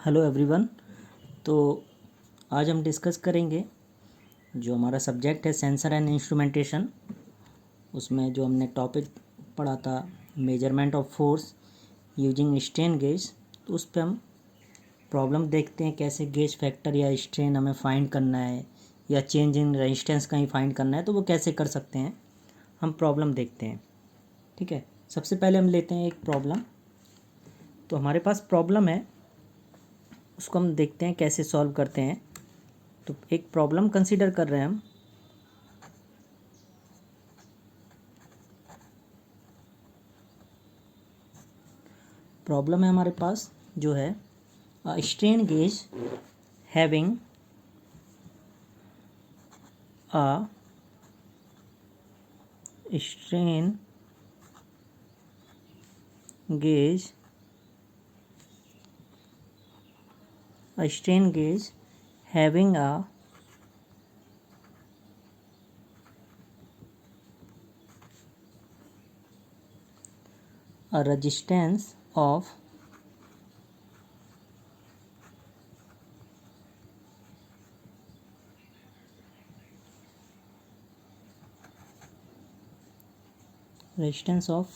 Hello everyone. तो आज हम डिस्कस करेंगे जो हमारा सब्जेक्ट है सेंसर एंड इंस्ट्रूमेंटेशन। उसमें जो हमने टॉपिक पढ़ा था measurement of force using strain gauge, तो उस पर हम प्रॉब्लम देखते हैं कैसे गेज फैक्टर या स्ट्रेन हमें फाइंड करना है या चेंज इन रेजिस्टेंस कहीं फाइंड करना है तो वो कैसे कर सकते हैं, हम प्रॉब्लम देखते हैं। ठीक है, सबसे पहले हम लेते हैं एक प्रॉब्लम। तो हमारे पास प्रॉब्लम है, उसको हम देखते हैं कैसे सॉल्व करते हैं। तो एक प्रॉब्लम कंसीडर कर रहे हैं हम। प्रॉब्लम है हमारे पास जो है strain gauge having a strain gauge having a resistance of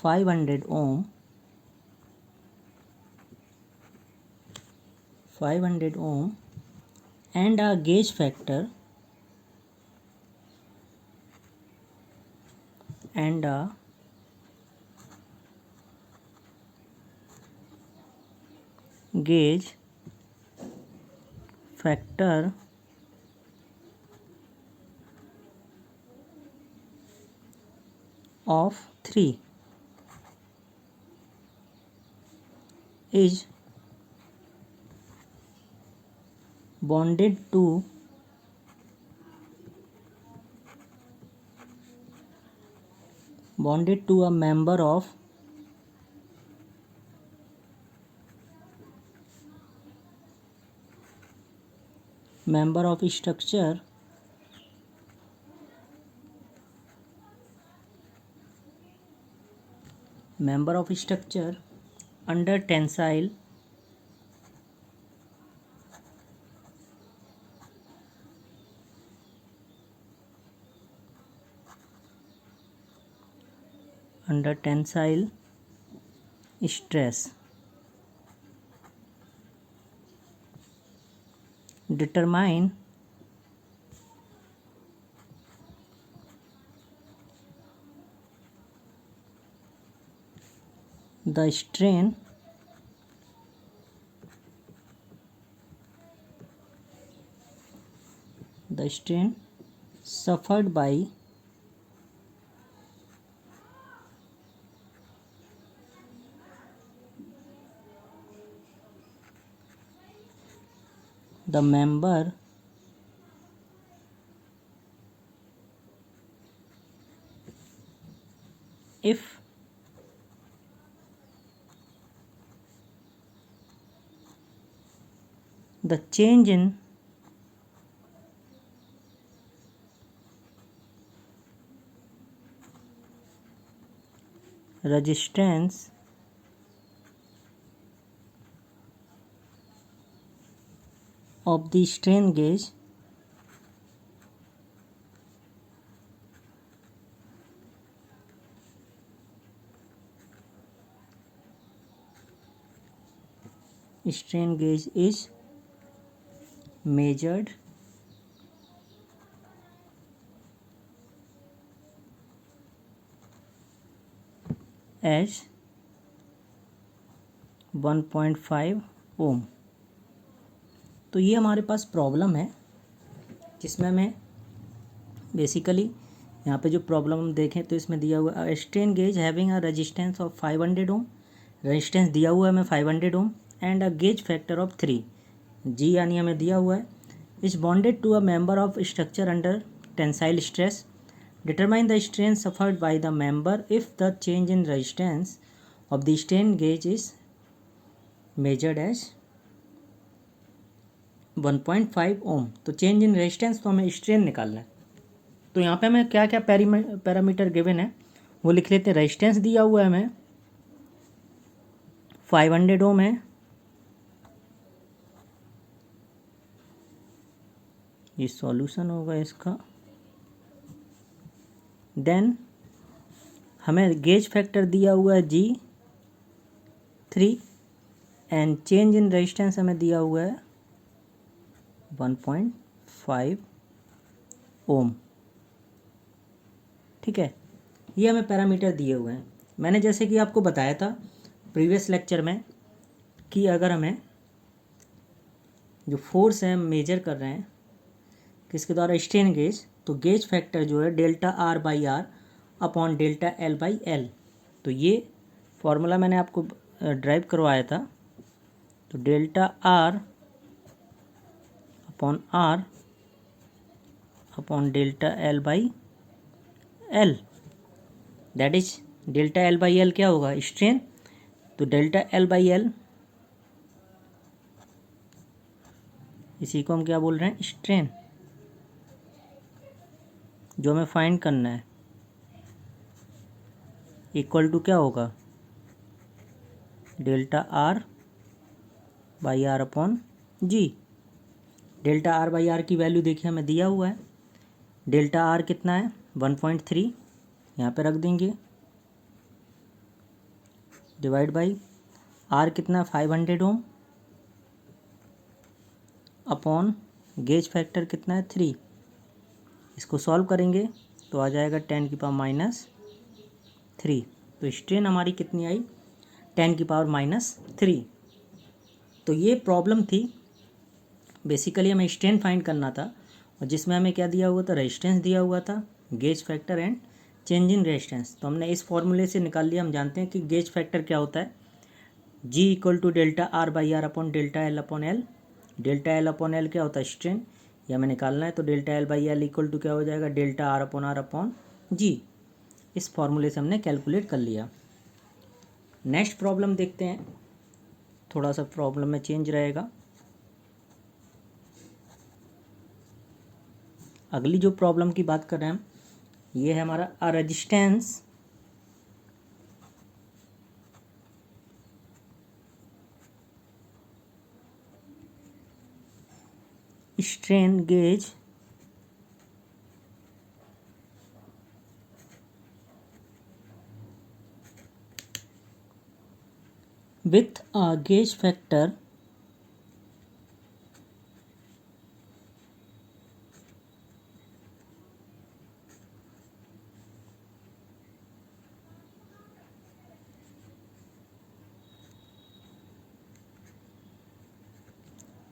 500 ohm and a gauge factor of 3 is bonded to a member of structure under tensile stress. Determine the strain suffered by the member if the change in resistance of the strain gauge is measured as 1.5 ohm. तो ये हमारे पास problem है जिसमें हमें basically यहाँ पे जो problem हम देखें तो इसमें दिया हुआ strain gauge having a resistance of 500 ohm, resistance दिया हुआ है हमें 500 ohm and a gauge factor of 3 G यानी हमें दिया हुआ है is bonded to a member of structure under tensile stress. Determine the strain suffered by the member if the change in resistance of the strain gauge is measured as 1.5 ohm. तो change in resistance तो हमें strain निकालना है। तो यहाँ पे हमें क्या क्या पैरामीटर गिवन है वो लिख लेते हैं। रेजिस्टेंस दिया हुआ है हमें 500 ओम है ये सॉल्यूशन होगा इसका। देन हमें गेज फैक्टर दिया हुआ है G3 and change in resistance हमें दिया हुआ है 1.5 ओम। ठीक है, ये हमें पैरामीटर दिए हुए हैं। मैंने जैसे कि आपको बताया था प्रीवियस लेक्चर में कि अगर हमें जो फोर्स है हम मेजर कर रहे हैं किसके द्वारा, स्ट्रेन गेज, तो गेज फैक्टर जो है delta R by R upon delta L by L. तो ये फॉर्मूला मैंने आपको ड्राइव करवाया था। तो delta R upon delta L by L, that is delta L by L क्या होगा, स्ट्रेन। तो डेल्टा एल बाई एल, इसी को हम क्या बोल रहे हैं, स्ट्रेन, जो हमें फाइंड करना है, इक्वल टू क्या होगा, delta R by R upon G. Delta R by R की वैल्यू देखिए हमें दिया हुआ है। डेल्टा आर कितना है 1.3, यहाँ पे रख देंगे, डिवाइड बाई आर कितना 500 ओम अपॉन गेज फैक्टर कितना है 3। इसको सॉल्व करेंगे तो आ जाएगा 10⁻³ तो स्ट्रेन हमारी कितनी आई 10⁻³ तो ये प्रॉब्लम थी। बेसिकली हमें स्ट्रेन फाइंड करना था और जिसमें हमें क्या दिया हुआ था, रेजिस्टेंस दिया हुआ था, gauge factor and change in resistance. तो हमने इस फॉर्मूले से निकाल लिया। हम जानते हैं कि गेज फैक्टर क्या होता है, G equal to delta R by R upon delta L upon L. Delta L upon L क्या होता है, स्ट्रेन, ये हमें निकालना है। तो delta L by L equal to क्या हो जाएगा, डेल्टा आर अपॉन जी। इस फॉर्मूले से हमने कैलकुलेट कर लिया। नेक्स्ट प्रॉब्लम देखते हैं, थोड़ा सा प्रॉब्लम में चेंज रहेगा। अगली जो प्रॉब्लम की बात कर रहे हैं हम, ये है हमारा a resistance strain gauge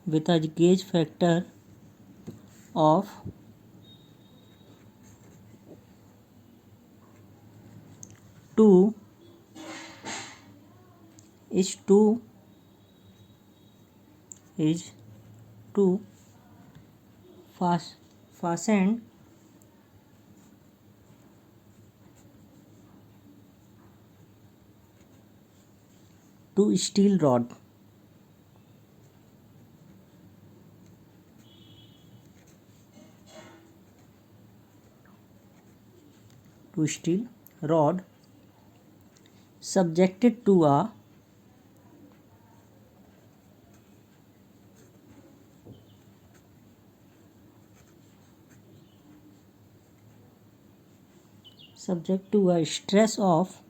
with a gauge factor of 2 is to fastened to steel rod. To steel rod subjected to a stress of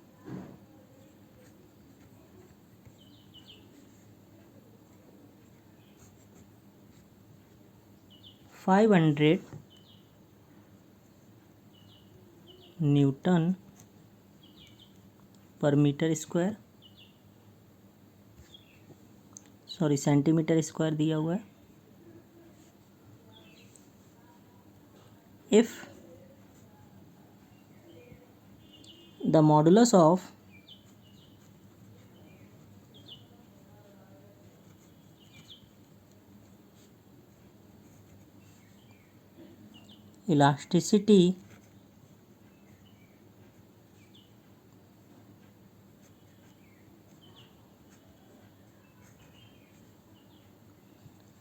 500 newton per metre square, sorry centimetre square दिया हुआ है। If the modulus of elasticity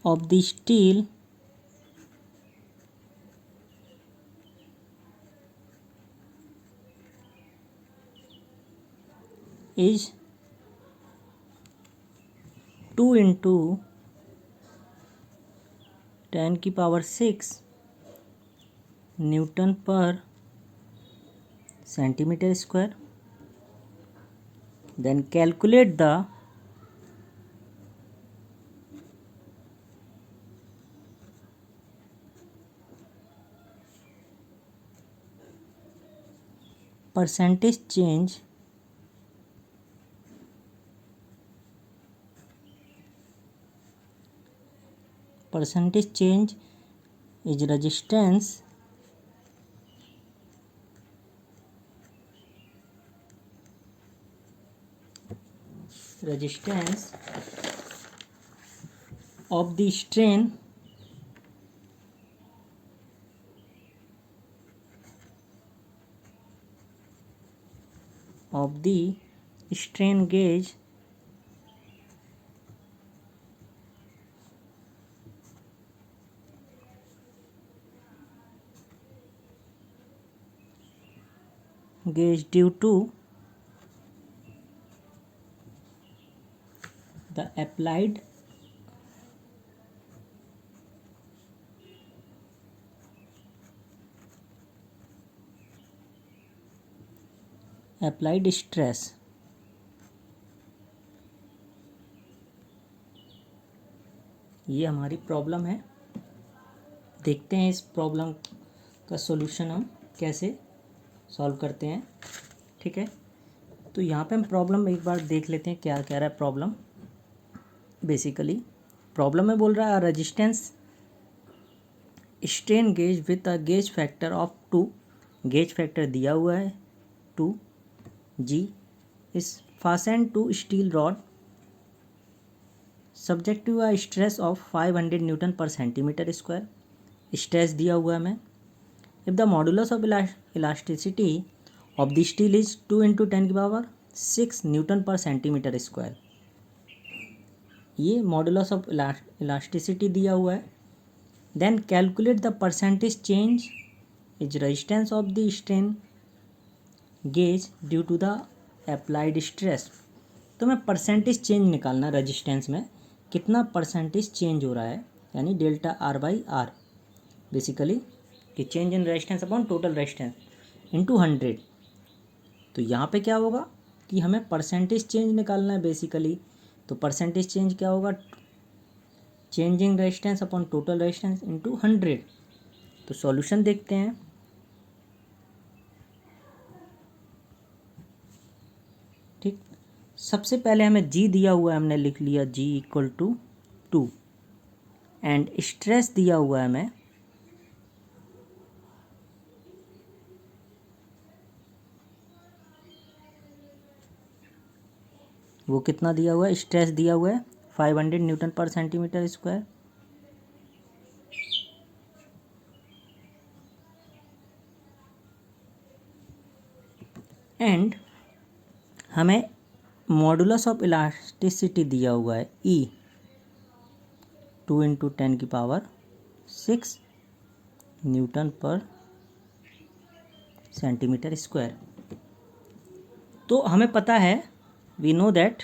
of the steel is 2 into 10⁶ newton per centimetre square. Then calculate the percentage change is resistance of the strain gauge due to the applied stress. ये हमारी problem है. देखते हैं इस problem का solution हम कैसे solve करते हैं. ठीक है, तो यहाँ पे हम प्रॉब्लम एक बार देख लेते हैं क्या कह रहा है प्रॉब्लम. बेसिकली प्रॉब्लम में बोल रहा है resistance strain gauge with a gauge factor of 2. Gauge factor दिया हुआ है 2 G. Is fasten to steel rod subject to a stress of 500 newton per centimetre square. Stress दिया हुआ है हमें. If the modulus of elasticity of the steel is 2 × 10⁶ newton per centimetre square. ये modulus of elasticity दिया हुआ है. Then calculate the percentage change is resistance of the strain gauge due to the applied stress. तो मैं percentage change निकालना है resistance में कितना परसेंटेज चेंज हो रहा है, यानी डेल्टा R/R बेसिकली कि change in resistance upon total resistance into 100. तो यहाँ पे क्या होगा कि हमें परसेंटेज चेंज निकालना है बेसिकली. तो परसेंटेज चेंज क्या होगा, changing resistance upon total resistance into 100. तो सॉल्यूशन देखते हैं. ठीक, सबसे पहले हमें जी दिया हुआ है, हमने लिख लिया जी इक्वल टू 2 एंड स्ट्रेस दिया हुआ है हमें वो कितना दिया हुआ है, स्ट्रेस दिया हुआ है 500 newton per centimetre square. And हमें मॉडुलस ऑफ इलास्टिसिटी दिया हुआ है E 2 × 10⁶ newton per centimetre square. तो हमें पता है, वी नो दैट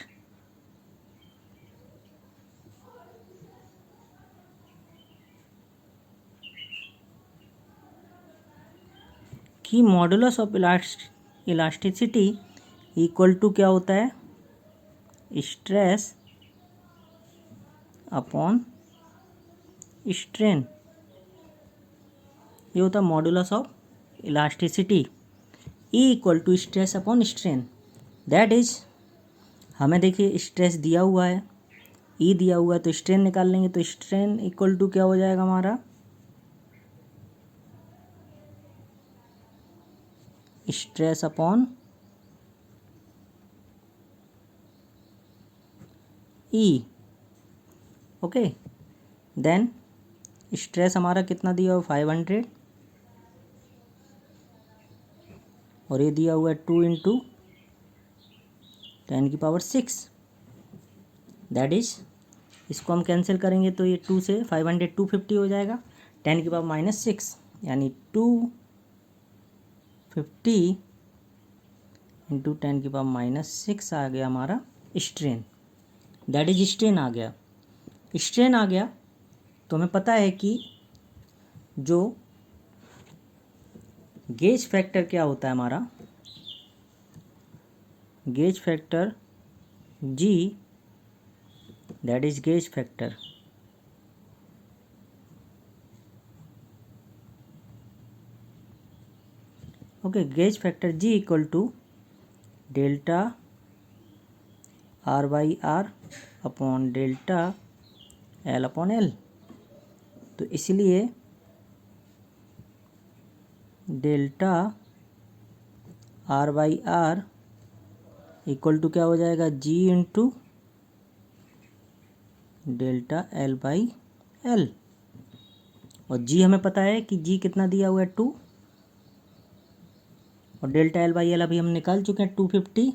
कि modulus of elasticity equal to क्या होता है, स्ट्रेस अपॉन स्ट्रेन. ये होता है modulus of elasticity. E equal to stress upon strain. That is, हमें देखिए स्ट्रेस दिया हुआ है, ई दिया हुआ है, तो स्ट्रेन निकाल लेंगे. तो स्ट्रेन इक्वल टू क्या हो जाएगा हमारा, स्ट्रेस अपॉन ई. ओके, देन स्ट्रेस हमारा कितना दिया हुआ 500 और ये दिया हुआ है 2 × 10⁶. दैट इज, इसको हम कैंसिल करेंगे तो ये 2 से 500 250 हो जाएगा. 10⁻⁶ यानी 250 × 10⁻⁶ आ गया हमारा स्ट्रेन. दैट इज स्ट्रेन आ गया. स्ट्रेन आ गया तो हमें पता है कि जो गेज फैक्टर क्या होता है हमारा, gauge factor G, that is gauge factor. Okay, gauge factor G equal to delta R/R upon delta L/L। तो इसलिए डेल्टा R/R इक्वल टू क्या हो जाएगा, G इंटू डेल्टा L/L। और G हमें पता है कि G कितना दिया हुआ है 2, और डेल्टा L/L अभी हम निकाल चुके हैं 250।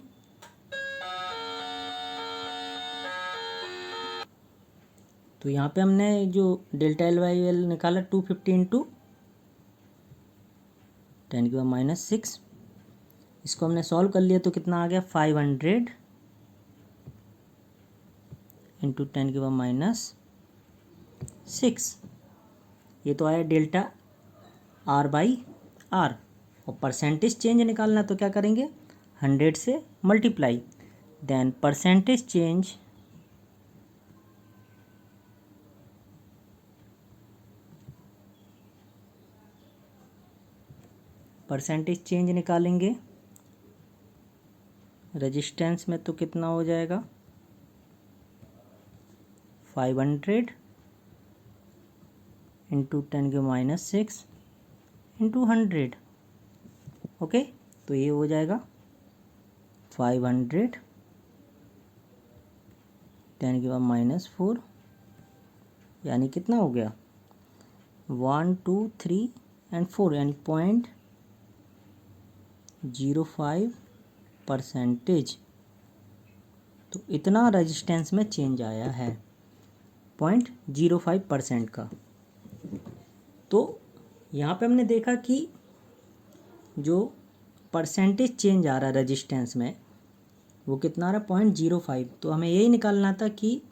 तो यहाँ पे हमने जो डेल्टा L/L निकाला 250 इंटू 10⁻⁻⁶, इसको हमने सॉल्व कर लिया तो कितना आ गया 500 इंटू 10⁻⁻6। ये तो आया डेल्टा R/R। और परसेंटेज चेंज निकालना तो क्या करेंगे, 100 से मल्टीप्लाई, देन परसेंटेज चेंज निकालेंगे रेजिस्टेंस में तो कितना हो जाएगा 500 इंटू 10⁻⁻6 इंटू 100। ओके, तो ये हो जाएगा 500 10⁻⁻4, यानी कितना हो गया 1 2 3 एंड 4, यानी 0.05%। तो इतना रेजिस्टेंस में चेंज आया है 0.05% का। तो यहाँ पे हमने देखा कि जो परसेंटेज चेंज आ रहा है रेजिस्टेंस में वो कितना आ रहा है 0.05। तो हमें यही निकालना था कि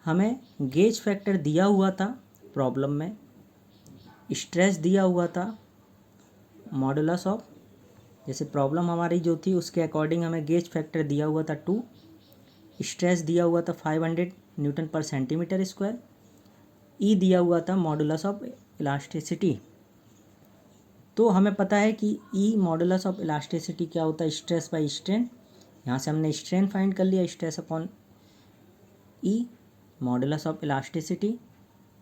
हमें गेज फैक्टर दिया हुआ था प्रॉब्लम में, स्ट्रेस दिया हुआ था, मॉडुलस ऑफ, जैसे प्रॉब्लम हमारी जो थी उसके अकॉर्डिंग हमें गेज फैक्टर दिया हुआ था 2, स्ट्रेस दिया हुआ था 500 न्यूटन पर सेंटीमीटर स्क्वायर, ई दिया हुआ था मॉडुलस ऑफ इलास्टिसिटी। तो हमें पता है कि ई मॉडुलस ऑफ इलास्टिसिटी क्या होता है, स्ट्रेस बाय स्ट्रेन। यहाँ से हमने स्ट्रेन फाइंड कर लिया, stress upon E modulus of elasticity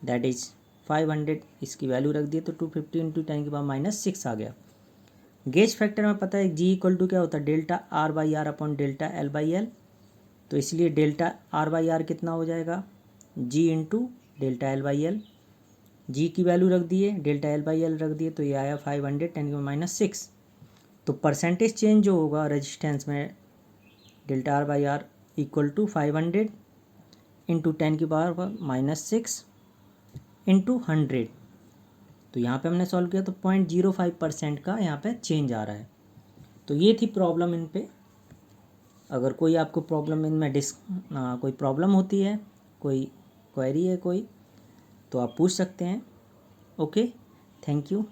that is 500, इसकी वैल्यू रख दिए तो 250 इंटू 10⁻⁻6 आ गया। गेज फैक्टर में पता है G इक्वल टू क्या होता है delta R/R upon delta L/L। तो इसलिए डेल्टा R/R कितना हो जाएगा G into delta L/L। G की वैल्यू रख दिए, डेल्टा L/L रख दिए, तो ये आया 500 10⁻⁻6। तो परसेंटेज चेंज जो होगा रेजिस्टेंस में delta R/R equal to 500 into 10⁻⁻6 into 100। तो यहाँ पे हमने सॉल्व किया तो 0.05% का यहाँ पे चेंज आ रहा है। तो ये थी प्रॉब्लम इन पे। अगर कोई आपको प्रॉब्लम इनमें कोई प्रॉब्लम होती है, कोई क्वेरी है कोई, तो आप पूछ सकते हैं। Okay, thank you.